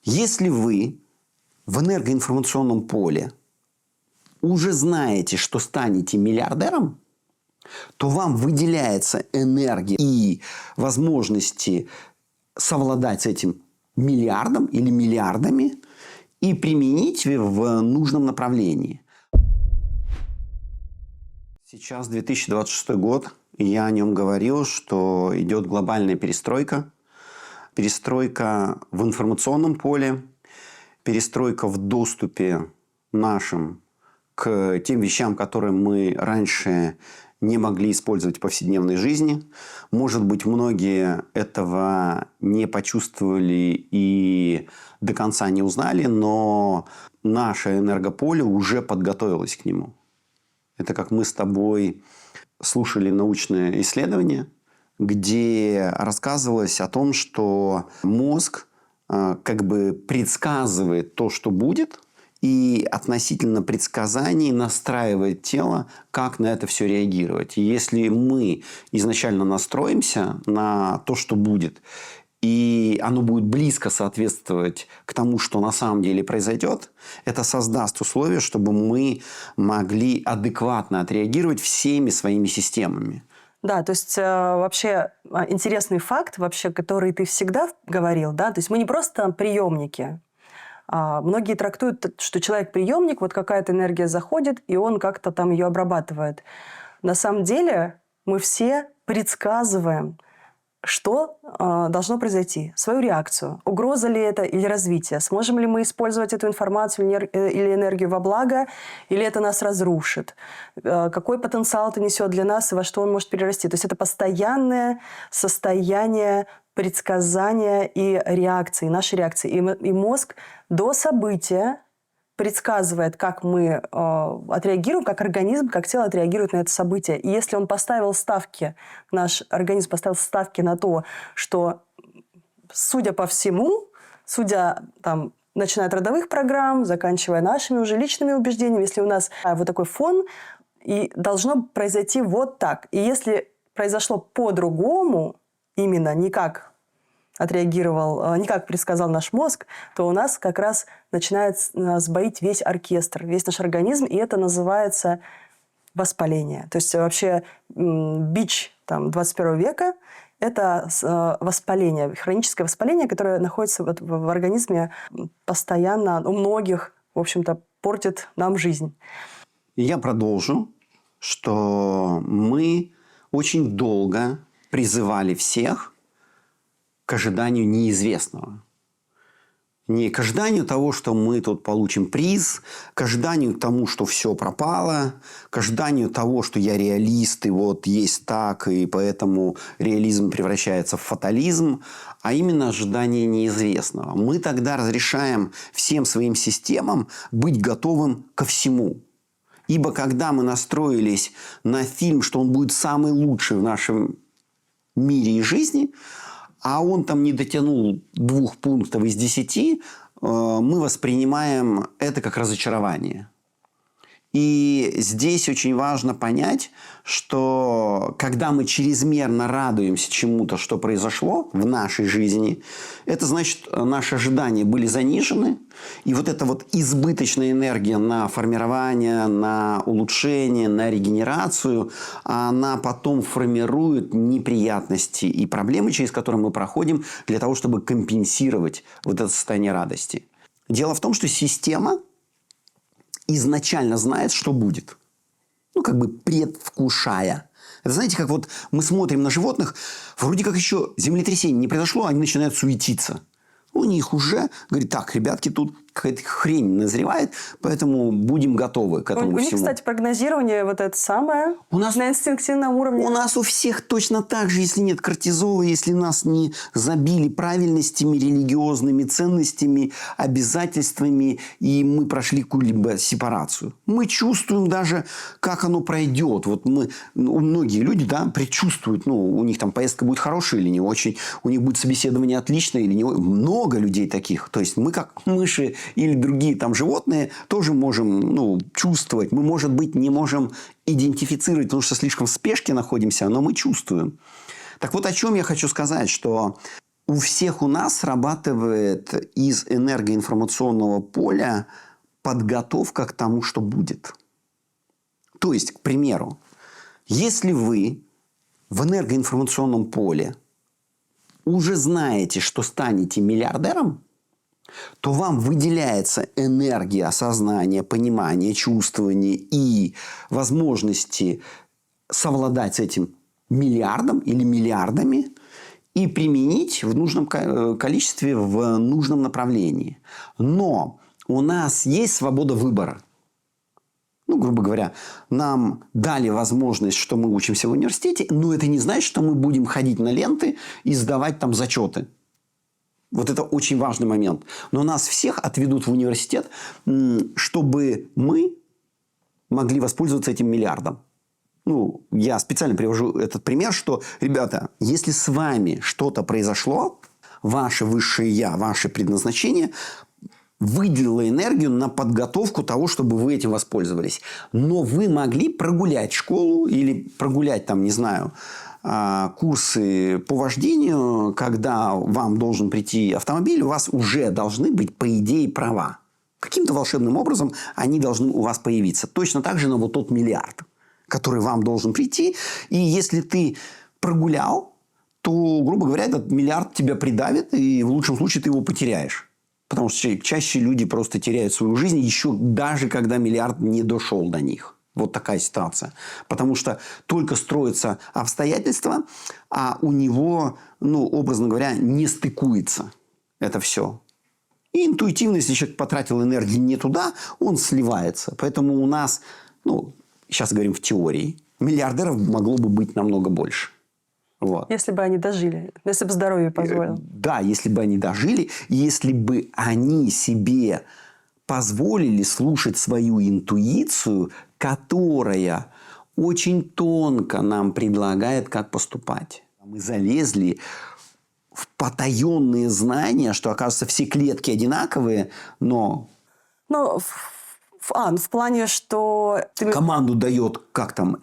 Если вы в энергоинформационном поле уже знаете, что станете миллиардером, то вам выделяется энергия и возможности совладать с этим миллиардом или миллиардами и применить в нужном направлении. Сейчас 2026 год, и я о нем говорил, что идет глобальная перестройка. Перестройка в информационном поле, перестройка в доступе нашим к тем вещам, которые мы раньше не могли использовать в повседневной жизни. Может быть, многие этого не почувствовали и до конца не узнали, но наше энергополе уже подготовилось к нему. Это как мы с тобой слушали научное исследование, где рассказывалось о том, что мозг как бы предсказывает то, что будет, и относительно предсказаний настраивает тело, как на это все реагировать. И если мы изначально настроимся на то, что будет, и оно будет близко соответствовать к тому, что на самом деле произойдет, это создаст условия, чтобы мы могли адекватно отреагировать всеми своими системами. Да, то есть вообще интересный факт, вообще, который ты всегда говорил, да, то есть мы не просто приемники. Многие трактуют, что человек приемник, вот какая-то энергия заходит, и он как-то там ее обрабатывает. На самом деле мы все предсказываем, что должно произойти, свою реакцию. Угроза ли это или развитие? Сможем ли мы использовать эту информацию или энергию во благо, или это нас разрушит? Какой потенциал это несет для нас и во что он может перерасти? То есть это постоянное состояние предсказания и реакции, нашей реакции. И мозг до события предсказывает, как мы отреагируем, как организм, как тело отреагирует на это событие. И если он поставил ставки, наш организм поставил ставки на то, что, судя по всему, начиная от родовых программ, заканчивая нашими уже личными убеждениями, если у нас вот такой фон, и должно произойти вот так. И если произошло по-другому, именно не как отреагировал, не как предсказал наш мозг, то у нас как раз начинает сбоить весь оркестр, весь наш организм, и это называется воспаление. То есть вообще бич 21 века – это воспаление, хроническое воспаление, которое находится в организме постоянно, у многих, в общем-то, портит нам жизнь. Я продолжу, что мы очень долго призывали всех к ожиданию неизвестного. Не к ожиданию того, что мы тут получим приз, к ожиданию тому, что все пропало, к ожиданию того, что я реалист, и вот есть так, и поэтому реализм превращается в фатализм, а именно ожидание неизвестного. Мы тогда разрешаем всем своим системам быть готовым ко всему. Ибо когда мы настроились на фильм, что он будет самый лучший в нашем мире и жизни, а он там не дотянул 2 пунктов из 10, мы воспринимаем это как разочарование. И здесь очень важно понять, что когда мы чрезмерно радуемся чему-то, что произошло в нашей жизни, это значит, наши ожидания были занижены. И вот эта вот избыточная энергия на формирование, на улучшение, на регенерацию, она потом формирует неприятности и проблемы, через которые мы проходим, для того, чтобы компенсировать вот это состояние радости. Дело в том, что система изначально знает, что будет. Ну, как бы предвкушая. Это знаете, как вот мы смотрим на животных, вроде как еще землетрясение не произошло, они начинают суетиться. У них уже, говорит, так, ребятки, тут какая-то хрень назревает, поэтому будем готовы к этому всему. У них, кстати, прогнозирование вот это самое на инстинктивном уровне. У нас у всех точно так же, если нет кортизола, если нас не забили правильностями, религиозными ценностями, обязательствами, и мы прошли какую-либо сепарацию. Мы чувствуем даже, как оно пройдет. Вот многие люди, предчувствуют, у них там поездка будет хорошая или не очень, у них будет собеседование отличное или не очень. Много людей таких. То есть мы как мыши или другие там животные тоже можем чувствовать. Мы, может быть, не можем идентифицировать, потому что слишком в спешке находимся, но мы чувствуем. Так вот, о чем я хочу сказать, что У всех у нас срабатывает из энергоинформационного поля подготовка к тому, что будет. То есть, к примеру, если вы в энергоинформационном поле уже знаете, что станете миллиардером, то вам выделяется энергия осознания, понимания, чувствования и возможности совладать с этим миллиардом или миллиардами и применить в нужном количестве, в нужном направлении. Но у нас есть свобода выбора. Ну, грубо говоря, нам дали возможность, что мы учимся в университете, но это не значит, что мы будем ходить на ленты и сдавать там зачеты. Вот это очень важный момент. Но нас всех отведут в университет, чтобы мы могли воспользоваться этим миллиардом. Ну, я специально привожу этот пример, что, ребята, если с вами что-то произошло, ваше высшее я, ваше предназначение выделило энергию на подготовку того, чтобы вы этим воспользовались. Но вы могли прогулять школу или прогулять, там, не знаю, курсы по вождению, когда вам должен прийти автомобиль, у вас уже должны быть, по идее, права. Каким-то волшебным образом они должны у вас появиться. Точно так же на вот тот миллиард, который вам должен прийти. И если ты прогулял, то, грубо говоря, этот миллиард тебя придавит, и в лучшем случае ты его потеряешь. Потому что чаще люди просто теряют свою жизнь, еще даже когда миллиард не дошел до них. Вот такая ситуация. Потому что только строятся обстоятельства, а у него, ну, образно говоря, не стыкуется это все. И интуитивно, если человек потратил энергию не туда, он сливается. Поэтому у нас, ну, сейчас говорим в теории, миллиардеров могло бы быть намного больше. Вот. Если бы они дожили, если бы здоровье позволило. Да, если бы они дожили, если бы они себе позволили слушать свою интуицию, которая очень тонко нам предлагает, как поступать. Мы залезли в потаенные знания, что, оказывается, все клетки одинаковые, но... Ну, в плане, что... Команду дает, как там...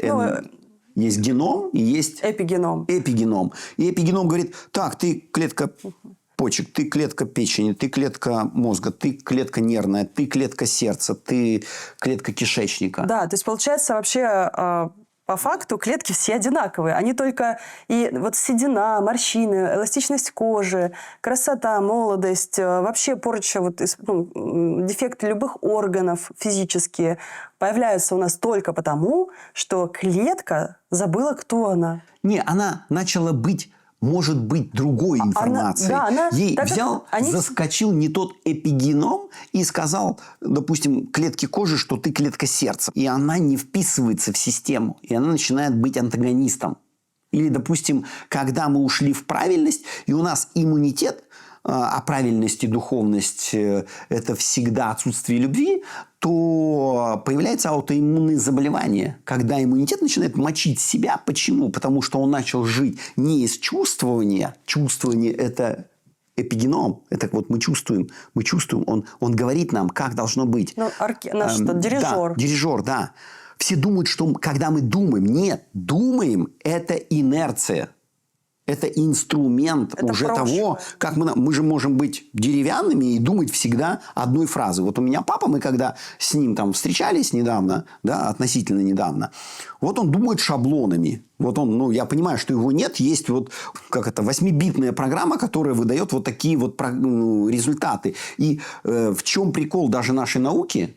Есть геном и есть... Эпигеном. Эпигеном. И эпигеном говорит, так, ты клетка почек, ты клетка печени, ты клетка мозга, ты клетка нервная, ты клетка сердца, ты клетка кишечника. Да, то есть, получается, вообще... По факту клетки все одинаковые. Они только... И вот седина, морщины, эластичность кожи, красота, молодость, вообще порча, вот, дефекты любых органов физические появляются у нас только потому, что клетка забыла, кто она. Не, она начала быть... Может быть, другой информацией. Ей взял, заскочил не тот эпигеном и сказал, допустим, клетке кожи, что ты клетка сердца. И она не вписывается в систему. И она начинает быть антагонистом. Или, допустим, когда мы ушли в правильность, и у нас иммунитет, а правильность и духовность – это всегда отсутствие любви, то появляется аутоиммунные заболевания, когда иммунитет начинает мочить себя. Почему? Потому что он начал жить не из чувствования. Чувствование – это эпигеном. Это вот мы чувствуем. Он говорит нам, как должно быть. Ну, наш дирижер. Да, дирижер, да. Все думают, что когда мы думаем. Нет, думаем – это инерция. Это инструмент это уже прошлое. Того, как мы же можем быть деревянными и думать всегда одной фразой. Вот у меня папа, мы когда с ним там встречались недавно, да, относительно недавно, вот он думает шаблонами. Вот он, я понимаю, что его нет, есть вот, 8-битная программа, которая выдает вот такие вот результаты. И в чем прикол даже нашей науки?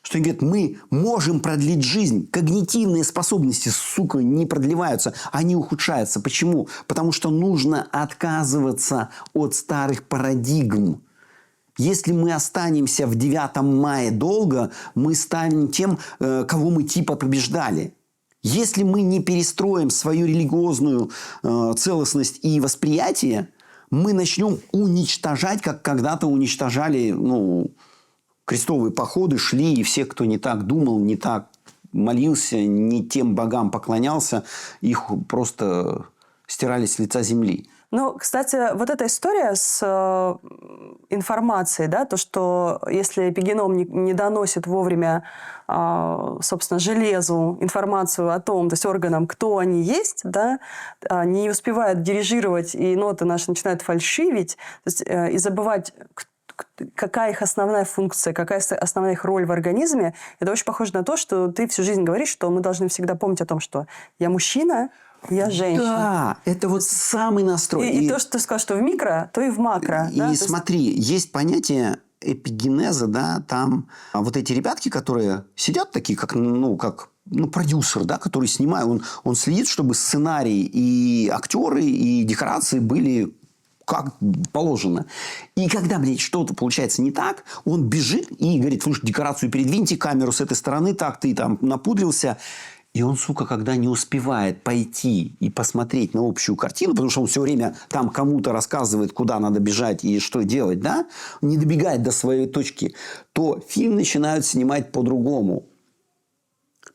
Что они говорят, мы можем продлить жизнь. Когнитивные способности, сука, не продлеваются. Они ухудшаются. Почему? Потому что нужно отказываться от старых парадигм. Если мы останемся в 9 мая долго, мы станем тем, кого мы типа побеждали. Если мы не перестроим свою религиозную целостность и восприятие, мы начнем уничтожать, как когда-то уничтожали, крестовые походы шли, и все, кто не так думал, не так молился, не тем богам поклонялся, их просто стирали с лица земли. Ну, кстати, вот эта история с информацией, да, то, что если эпигеном не доносит вовремя, собственно, железу информацию о том, то есть органам, кто они есть, да, не успевает дирижировать, и ноты наши начинают фальшивить, то есть, и забывать, какая их основная функция, какая основная их роль в организме, это очень похоже на то, что ты всю жизнь говоришь, что мы должны всегда помнить о том, что я мужчина, я женщина. Да, это вот самый настрой. И то, что ты сказал, что в микро, то и в макро. И да? смотри, есть понятие эпигенеза, да, там вот эти ребятки, которые сидят такие, как продюсер, да, который снимает, он следит, чтобы сценарий и актеры, и декорации были как положено. И когда, блядь, что-то получается не так, он бежит и говорит: слушай, декорацию передвиньте, камеру с этой стороны, так, ты там напудрился. И он, сука, когда не успевает пойти и посмотреть на общую картину, потому что он все время там кому-то рассказывает, куда надо бежать и что делать, да, не добегает до своей точки, то фильм начинают снимать по-другому.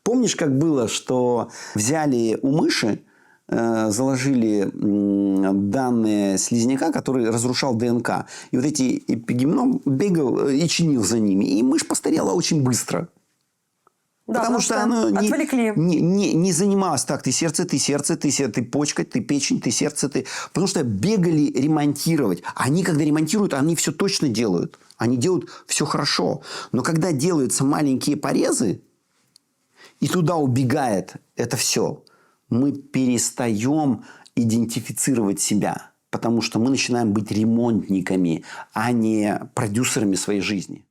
Помнишь, как было, что взяли у мыши, заложили данные слизняка, который разрушал ДНК. И вот эти эпигеном бегал и чинил за ними. И мышь постарела очень быстро. Да, потому что оно отвлекли. не занималось так. Ты сердце, ты почка, ты печень, ты сердце. Потому что бегали ремонтировать. Они, когда ремонтируют, они все точно делают. Они делают все хорошо. Но когда делаются маленькие порезы, и туда убегает это все, мы перестаем идентифицировать себя. Потому что мы начинаем быть ремонтниками, а не продюсерами своей жизни.